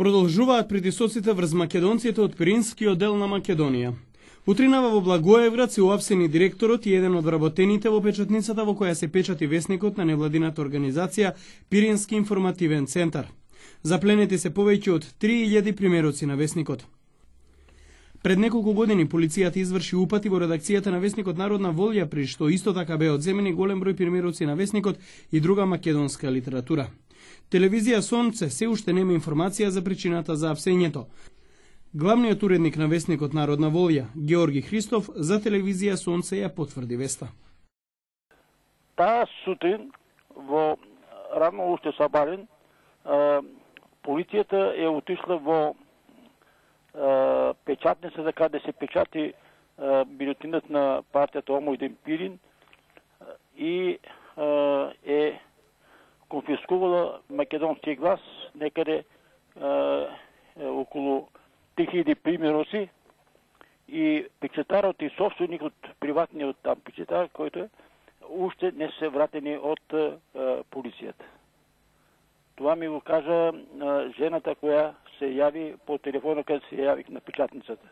Продолжуваат притисоците врз македонците од Пиринскиот дел на Македонија. Утринава во Благоевград се уапсени директорот и еден од вработените во печатницата во која се печати весникот на невладината организација Пирински информативен центар. Запленети се повеќе од 3000 примероци на весникот. Пред неколку години полицијата изврши упати во редакцијата на весникот Народна волја, при што исто така беа одземени голем број примероци на весникот и друга македонска литература. Телевизија Сонце се уште нема информација за причината за апсењето. Главниот уредник на весникот Народна волја, Георги Христов, за телевизија Сонце ја потврди веста. Таа сутрин во рано уште сабарен, полицијата е отишла во печатницата каде се печати бюлетинот на партијата Омојден Пирин и е конфискувала македонски глас некаде околу 3000 примероци и печатарот и собственикот, приватниот там печатар, којто е, уште не се вратени од полицијата. Това ми го кажа жената која се јави по телефонот кога се јавих на печатницата.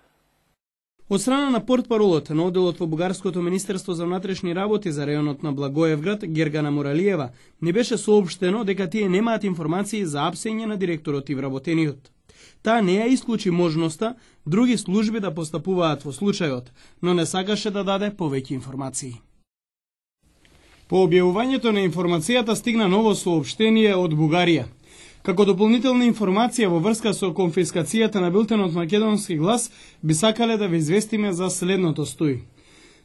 Од страна на портпаролот на одделот во Бугарското министерство за внатрешни работи за реонот на Благоевград, Гергана Моралиева, не беше соопштено дека тие немаат информации за апсење на директорот и вработениот. Таа не ја исклучи можноста други служби да постапуваат во случајот, но не сакаше да даде повеќе информации. По објавувањето на информацијата стигна ново соопштение од Бугарија. Како дополнителна информација во врска со конфискацијата на билтенот Македонски глас, би сакале да ве известиме за следното стои.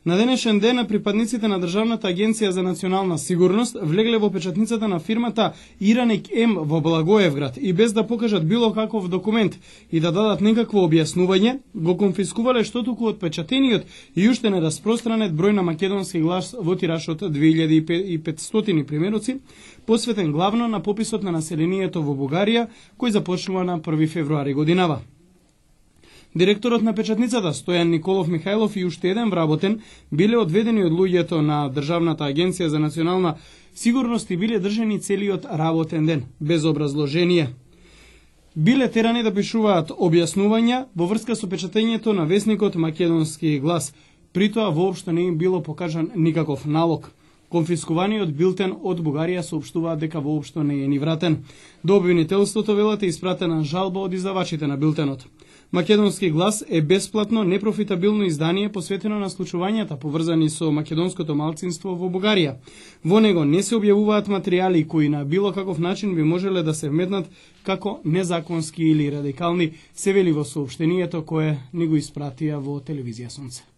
На денешен ден припадниците на Државната агенција за национална сигурност влегле во печатницата на фирмата Ираник М во Благоевград и без да покажат било каков документ и да дадат некакво објаснување, го конфискувале штотуку од печатениот и уште нераспространет број на македонски глас во тираж од 2500 примероци, посветен главно на пописот на населението во Бугарија, кој започнува на 1 февруари годинава. Директорот на печатницата Стојан Николов Михајлов и уште еден вработен биле одведени од луѓето на Државната агенција за национална сигурност и биле држани целиот работен ден, без образложение. Биле терани да пишуваат објаснувања во врска со печатењето на весникот Македонски глас, при тоа воопшто не им било покажан никаков налог. Конфискуваниот билтен од Бугарија соопштуваат дека воопшто не е ни вратен. До обвинителството велат е испратена жалба од издавачите на билтенот. Македонски глас е бесплатно, непрофитабилно издание посветено на случувањата поврзани со македонското малцинство во Бугарија. Во него не се објавуваат материјали кои на било каков начин би можеле да се вметнат како незаконски или радикални, се вели во соопштението кое ни го испратија во телевизија Сонце.